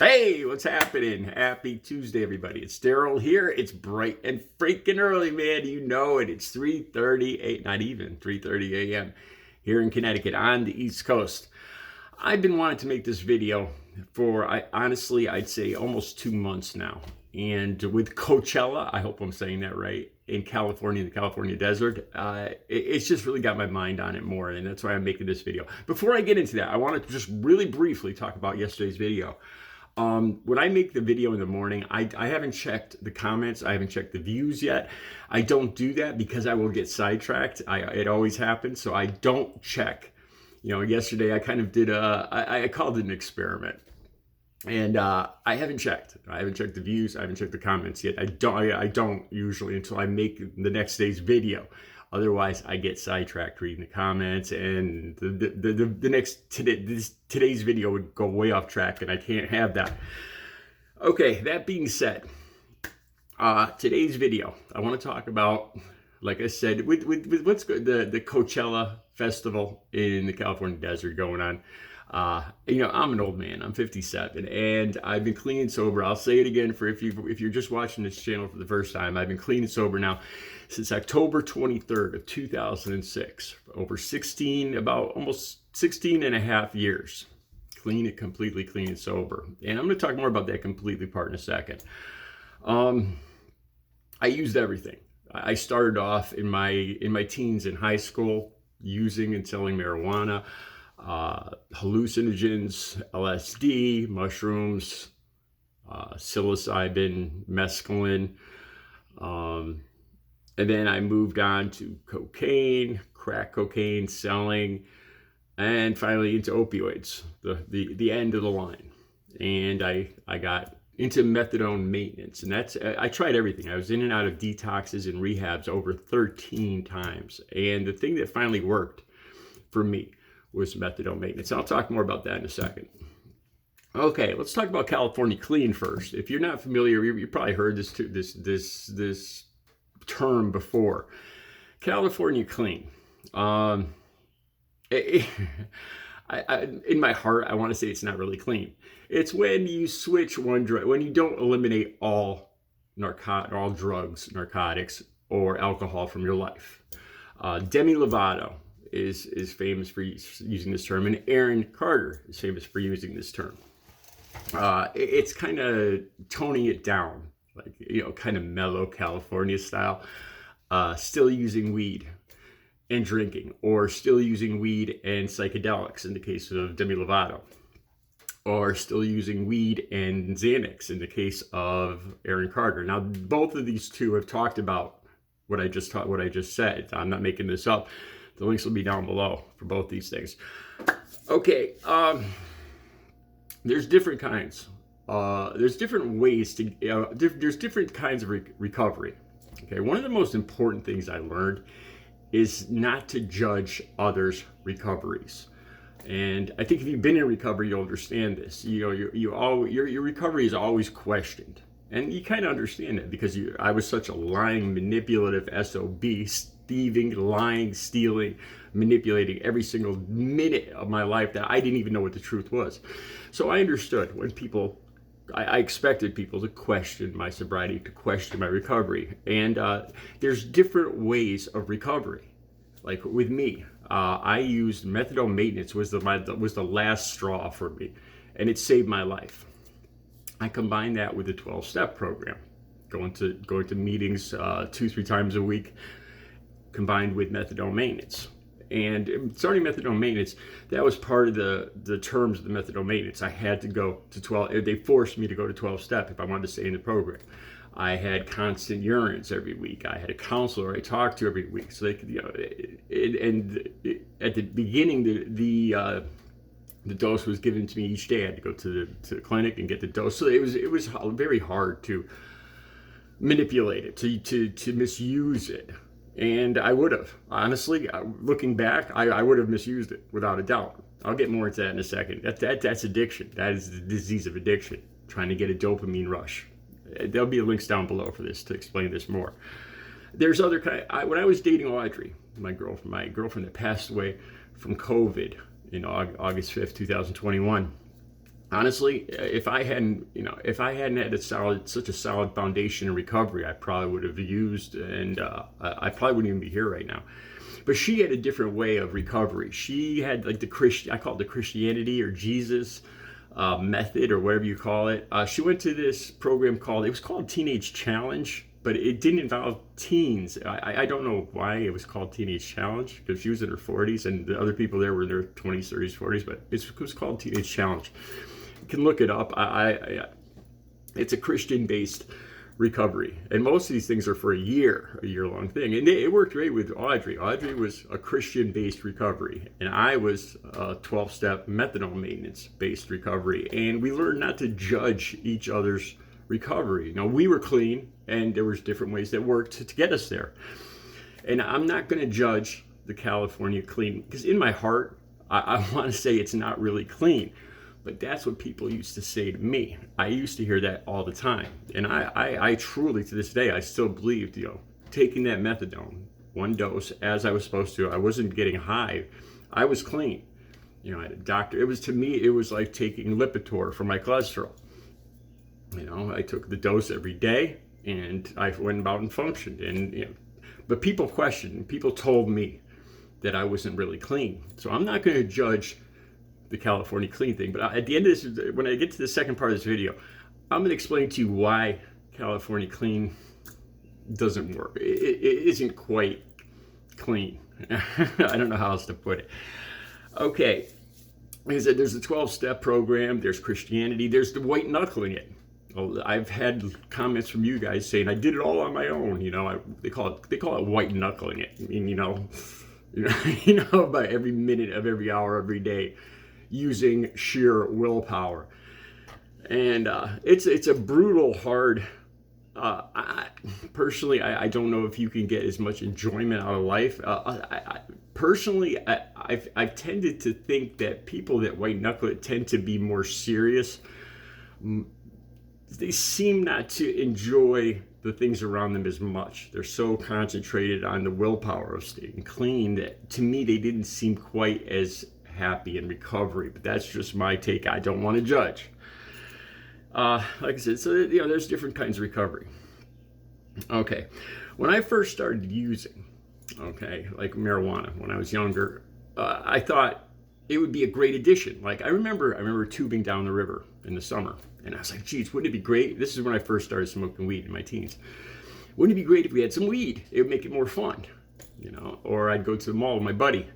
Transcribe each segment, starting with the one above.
Hey, what's happening? Happy Tuesday, everybody. It's Daryl here. It's bright and freaking early, man. You know it. It's 3:38, not even 3:30 a.m. here in Connecticut on the East Coast. I've been wanting to make this video for, I'd say almost 2 months now. And with Coachella, I hope I'm saying that right, in California, in the California desert, it's just really got my mind on it more. And that's why I'm making this video. Before I get into that, I want to just really briefly talk about yesterday's video. When I make the video in the morning, I haven't checked the comments. I haven't checked the views yet. I don't do that because I will get sidetracked. It always happens. So I don't check. Yesterday I kind of did I called it an experiment. And I haven't checked. I haven't checked the views. I haven't checked the comments yet. I don't usually until I make the next day's video. Otherwise, I get sidetracked reading the comments, and today's video would go way off track, and I can't have that. Okay, that being said, today's video, I want to talk about, like I said, with what's good, the Coachella festival in the California desert going on. I'm an old man. I'm 57, and I've been clean and sober. I'll say it again for if you're just watching this channel for the first time. I've been clean and sober now since October 23rd of 2006. About almost 16 and a half years. Completely clean and sober. And I'm going to talk more about that completely part in a second. I used everything. I started off in my teens in high school using and selling marijuana. Hallucinogens, LSD, mushrooms, psilocybin, mescaline. And then I moved on to cocaine, crack cocaine, selling, and finally into opioids, the end of the line. And I got into methadone maintenance, and I tried everything. I was in and out of detoxes and rehabs over 13 times. And the thing that finally worked for me was methadone maintenance. I'll talk more about that in a second. Okay, let's talk about California Clean first. If you're not familiar, you probably heard this term before. California Clean. In my heart, I want to say it's not really clean. It's when you switch one drug, when you don't eliminate all drugs, narcotics, or alcohol from your life. DEMI Lovato is famous for using this term, and Aaron Carter is famous for using this term. It's kind of toning it down, kind of mellow California style. Still using weed and drinking, or still using weed and psychedelics in the case of Demi Lovato, or still using weed and Xanax in the case of Aaron Carter. Now, both of these two have talked about what I just said. I'm not making this up. The links will be down below for both these things. Okay, there's different kinds. There's different ways to. There's different kinds of recovery. Okay, one of the most important things I learned is not to judge others' recoveries. And I think if you've been in recovery, you'll understand this. Your recovery is always questioned. And you kind of understand it because I was such a lying, manipulative SOB, thieving, lying, stealing, manipulating every single minute of my life that I didn't even know what the truth was. So I understood when I expected people to question my sobriety, to question my recovery. And there's different ways of recovery. Like with me, I used methadone maintenance was the last straw for me, and it saved my life. I combined that with the 12-step program, going to meetings 2-3 times a week, combined with methadone maintenance. And starting methadone maintenance, that was part of the terms of the methadone maintenance. I had to go to 12. They forced me to go to 12-step if I wanted to stay in the program. I had constant urines every week. I had a counselor I talked to every week. So they could, at the beginning, the dose was given to me each day. I had to go to the clinic and get the dose. So it was very hard to manipulate it, to misuse it. And I would have, honestly, looking back, I would have misused it without a doubt. I'll get more into that in a second. That's addiction. That is the disease of addiction, trying to get a dopamine rush. There'll be links down below for this to explain this more. There's other when I was dating Audrey, my girlfriend that passed away from COVID in August 5th, 2021, honestly, if I hadn't had such a solid foundation in recovery, I probably would have used, and I probably wouldn't even be here right now. But she had a different way of recovery. She had like I call it the Christianity or Jesus method, or whatever you call it. She went to this program it was called Teenage Challenge, but it didn't involve teens. I don't know why it was called Teenage Challenge, because she was in her 40s and the other people there were in their 20s, 30s, 40s, but it was called Teenage Challenge. You can look it up. It's a Christian-based recovery, and most of these things are for a year-long thing, and it worked great with Audrey. Audrey was a Christian-based recovery, and I was a 12-step methadone maintenance-based recovery, and we learned not to judge each other's recovery. Now, we were clean, and there was different ways that worked to get us there, and I'm not going to judge the California clean, because in my heart I want to say it's not really clean. But that's what people used to say to me. I used to hear that all the time. And I truly, to this day, I still believed, taking that methadone, one dose, as I was supposed to, I wasn't getting high. I was clean. I had a doctor. To me, it was like taking Lipitor for my cholesterol. I took the dose every day, and I went about and functioned. And, but people questioned, people told me that I wasn't really clean. So I'm not going to judge the California clean thing, but at the end of this, when I get to the second part of this video, I'm going to explain to you why California clean doesn't work. It isn't quite clean. I don't know how else to put it. Okay, like I said, there's a 12-step program, there's Christianity, there's the white knuckling it. I've had comments from you guys saying I did it all on my own. They call it white knuckling it. I mean, by every minute of every hour, every day, using sheer willpower, and it's a brutal, hard. Personally, I don't know if you can get as much enjoyment out of life. Personally, I've tended to think that people that white knuckle it tend to be more serious. They seem not to enjoy the things around them as much. They're so concentrated on the willpower of staying clean that, to me, they didn't seem quite as happy in recovery. But that's just my take. I don't want to judge. Like I said, so there's different kinds of recovery. Okay, when I first started using, like marijuana when I was younger, I thought it would be a great addition. Like I remember tubing down the river in the summer, and I was like, geez, wouldn't it be great? This is when I first started smoking weed in my teens. Wouldn't it be great if we had some weed? It would make it more fun, Or I'd go to the mall with my buddy,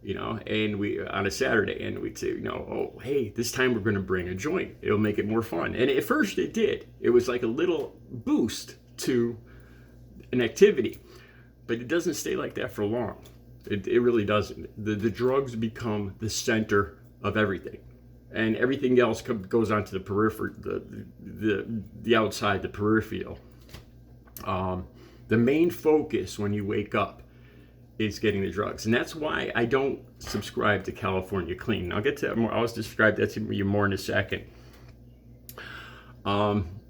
and we on a Saturday, and we'd say, oh, hey, this time we're going to bring a joint. It'll make it more fun. And at first it did. It was like a little boost to an activity, but it doesn't stay like that for long. It really doesn't. The drugs become the center of everything, and everything else goes onto the periphery, the outside, the peripheral. The main focus when you wake up is getting the drugs, and that's why I don't subscribe to California clean. I'll get to that more. I'll describe that to you more in a second.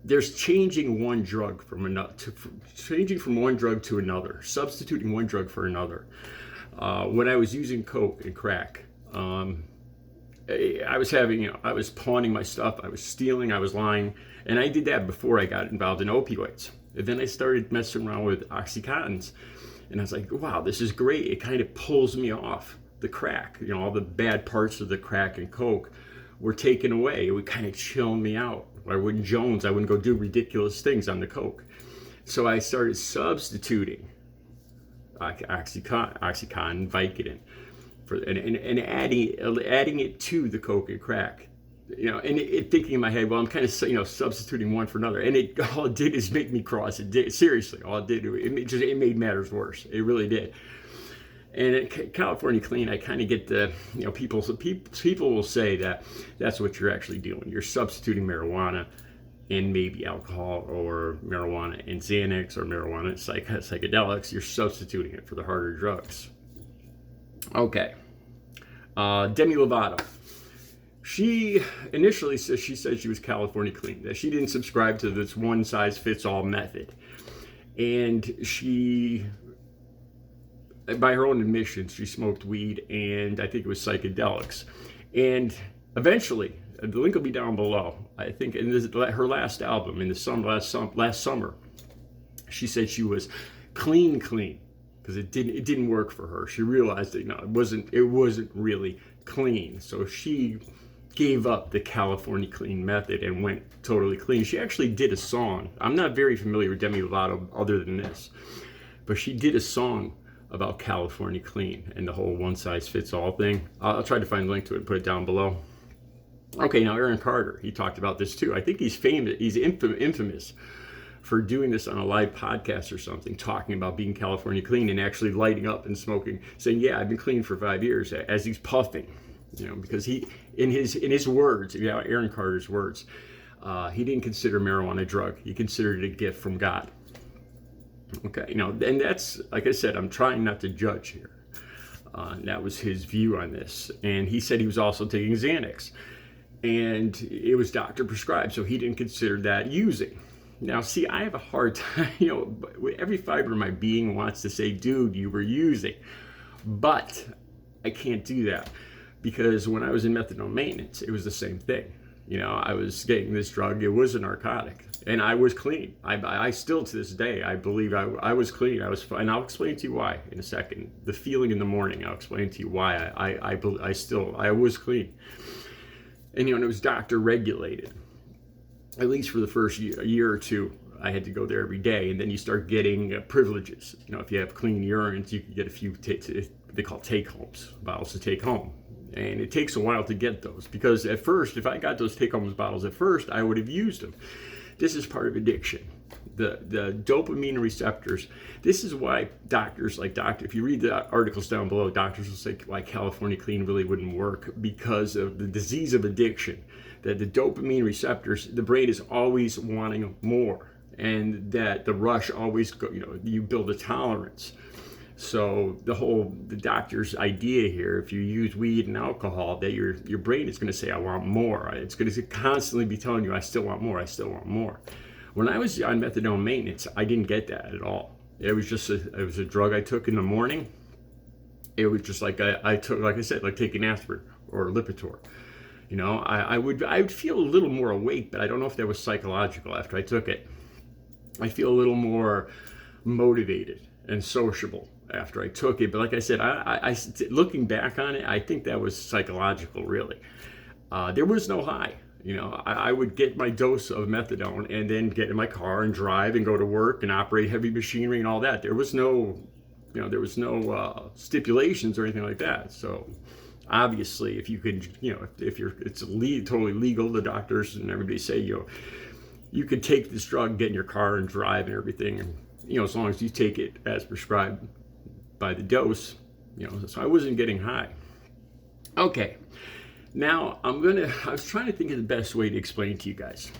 There's changing one drug from another, changing from one drug to another, substituting one drug for another. When I was using coke and crack, I was pawning my stuff, I was stealing, I was lying, and I did that before I got involved in opioids. And then I started messing around with Oxycontins, and I was like, wow, this is great. It kind of pulls me off the crack. All the bad parts of the crack and coke were taken away. It would kind of chill me out. I wouldn't Jones. I wouldn't go do ridiculous things on the coke. So I started substituting Oxycontin, Vicodin, and adding it to the coke and crack. And thinking in my head, well, I'm kind of substituting one for another, and all it did is make me cross. It did, seriously, all it did, it made matters worse. It really did. And at California Clean, I kind of get the, people will say that that's what you're actually doing. You're substituting marijuana and maybe alcohol, or marijuana and Xanax, or marijuana and psychedelics. You're substituting it for the harder drugs. Okay. Demi Lovato. She initially said she was California Clean, that she didn't subscribe to this one-size-fits-all method. And she, by her own admission, she smoked weed and I think it was psychedelics. And eventually, The link will be down below. I think in her last album in the summer, last summer, she said she was clean because it didn't work for her. She realized that it wasn't really clean. So she gave up the California clean method and went totally clean. She actually did a song. I'm not very familiar with Demi Lovato other than this, but she did a song about California clean and the whole one size fits all thing. I'll try to find a link to it and put it down below. Okay, now Aaron Carter, he talked about this too. I think he's famous. He's infamous for doing this on a live podcast or something, talking about being California clean and actually lighting up and smoking, saying, "Yeah, I've been clean for 5 years," as he's puffing. Because he, in his words, Aaron Carter's words, he didn't consider marijuana a drug. He considered it a gift from God. Okay, and that's, like I said, I'm trying not to judge here. That was his view on this. And he said he was also taking Xanax. And it was doctor prescribed, so he didn't consider that using. Now, see, I have a hard time, every fiber of my being wants to say, dude, you were using. But I can't do that because when I was in methadone maintenance, it was the same thing. I was getting this drug, it was a narcotic, and I was clean. I still, to this day, I believe I was clean. I was fine. And I'll explain to you why in a second. The feeling in the morning, I'll explain to you why I was clean. And, it was doctor regulated. At least for the first year or two, I had to go there every day. And then you start getting privileges. If you have clean urines, you can get a few, they call take-homes, bottles to take home. And it takes a while to get those because at first, if I got those take-home bottles at first, I would have used them. This is part of addiction. The dopamine receptors. This is why doctors, if you read the articles down below, doctors will say why California clean really wouldn't work because of the disease of addiction. That the dopamine receptors, the brain is always wanting more, and that the rush always you build a tolerance. So the doctor's idea here, if you use weed and alcohol, that your brain is going to say, I want more. It's going to constantly be telling you, I still want more, I still want more. When I was on methadone maintenance, I didn't get that at all. It was just it was a drug I took in the morning. It was just like I took, like I said, like taking aspirin or Lipitor. I would feel a little more awake, but I don't know if that was psychological after I took it. I feel a little more motivated and sociable after I took it. But like I said, I looking back on it, I think that was psychological, really. There was no high. I would get my dose of methadone and then get in my car and drive and go to work and operate heavy machinery and all that. There was no, stipulations or anything like that. So obviously, if you could, it's totally legal, the doctors and everybody say, you could take this drug, get in your car and drive and everything. And, as long as you take it as prescribed by the dose, so I wasn't getting high. Okay. Now, I was trying to think of the best way to explain to you guys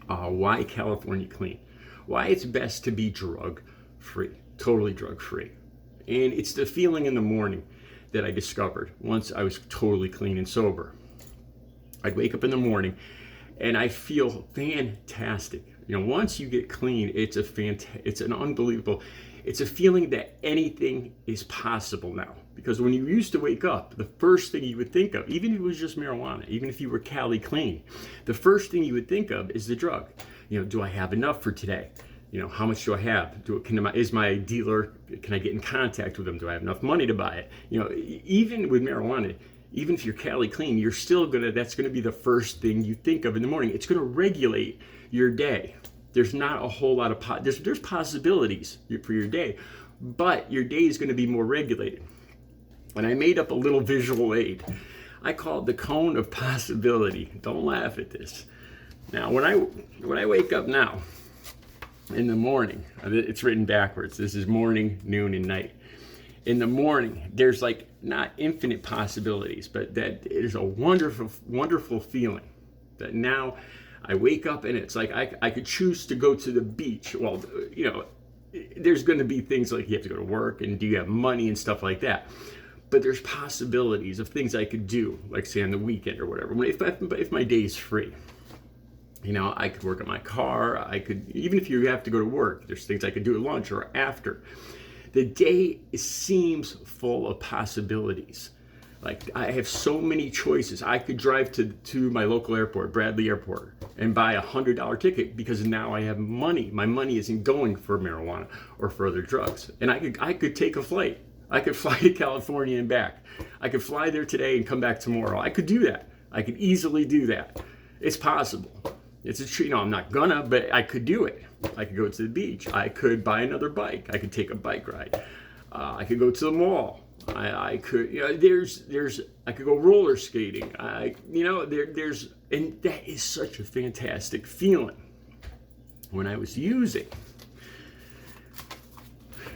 why California clean, why it's best to be drug-free, totally drug-free. And it's the feeling in the morning that I discovered once I was totally clean and sober. I'd wake up in the morning and I feel fantastic. Once you get clean, it's an unbelievable, it's a feeling that anything is possible now. Because when you used to wake up, the first thing you would think of, even if it was just marijuana, even if you were CALI clean, the first thing you would think of is the drug. Do I have enough for today? How much do I have? Is my dealer, can I get in contact with them? Do I have enough money to buy it? Even with marijuana, even if you're CALI clean, you're still that's gonna be the first thing you think of in the morning. It's gonna regulate your day. There's not a whole lot of, there's possibilities for your day, but your day is gonna be more regulated. And I made up a little visual aid. I call it the cone of possibility. Don't laugh at this. Now, when I wake up now in the morning, it's written backwards. This is morning, noon, and night. In the morning, there's not infinite possibilities, but that it is a wonderful, wonderful feeling that now I wake up and it's like I could choose to go to the beach. Well, there's going to be things like you have to go to work and do you have money and stuff like that. But there's possibilities of things I could do, like say on the weekend or whatever. If my day's free, I could work on my car. I could, even if you have to go to work, there's things I could do at lunch or after. The day seems full of possibilities Like, I have so many choices. I could drive to my local airport, Bradley Airport, and buy $100 ticket because now I have money. My money isn't going for marijuana or for other drugs. And I could take a flight. I could fly to California and back. I could fly there today and come back tomorrow. I could do that. I could easily do that. It's possible. It's I'm not gonna, but I could do it. I could go to the beach. I could buy another bike. I could take a bike ride. I could go to the mall. I could, I could go roller skating. And that is such a fantastic feeling. When I was using,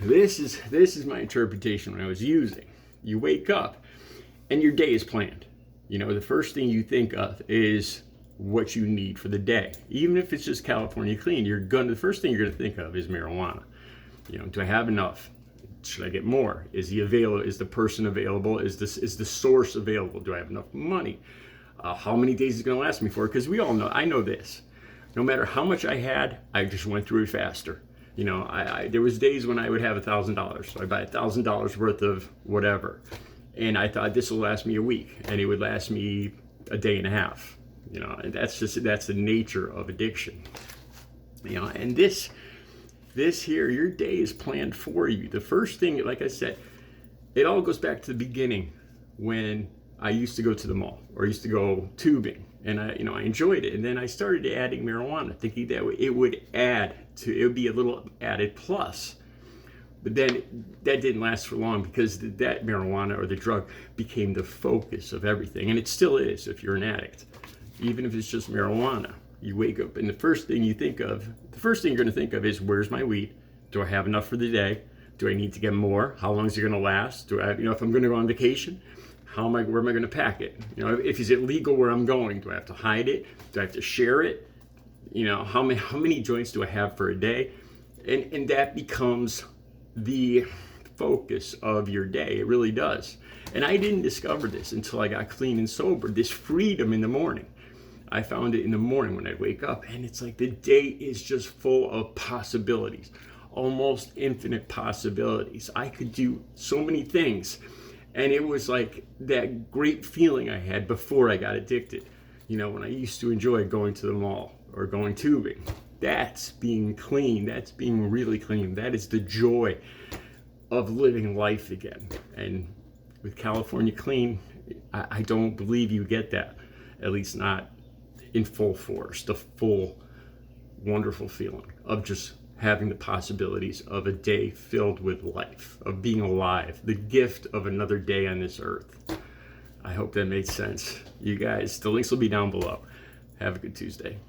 this is my interpretation. When I was using, you wake up and your day is planned. The first thing you think of is what you need for the day. Even if it's just California clean, the first thing you're gonna think of is marijuana. Do I have enough? Should I get more? Is the person available? Is the source available? Do I have enough money? How many days is it gonna last me for? Because we all know, I know this. No matter how much I had, I just went through it faster. There was days when I would have $1,000. So I buy $1,000 worth of whatever. And I thought this will last me a week, and it would last me a day and a half. And that's the nature of addiction. And this here, your day is planned for you. The first thing, like I said, it all goes back to the beginning when I used to go to the mall or used to go tubing, and I enjoyed it. And then I started adding marijuana, thinking that it would be a little added plus. But then that didn't last for long because that marijuana or the drug became the focus of everything. And it still is if you're an addict. Even if it's just marijuana, you wake up and the first thing you're going to think of is, where's my weed? Do I have enough for the day? Do I need to get more? How long is it going to last? Do I, if I'm going to go on vacation, where am I going to pack it? If is it legal where I'm going? Do I have to hide it? Do I have to share it? How many joints do I have for a day? And that becomes the focus of your day. It really does. And I didn't discover this until I got clean and sober, this freedom in the morning. I found it in the morning when I'd wake up, and it's like the day is just full of possibilities, almost infinite possibilities. I could do so many things, and it was like that great feeling I had before I got addicted. When I used to enjoy going to the mall or going tubing. That's being clean. That's being really clean. That is the joy of living life again. And with California clean, I don't believe you get that, at least not in full force, the full wonderful feeling of just having the possibilities of a day filled with life, of being alive, the gift of another day on this earth. I hope that made sense. You guys, the links will be down below. Have a good Tuesday.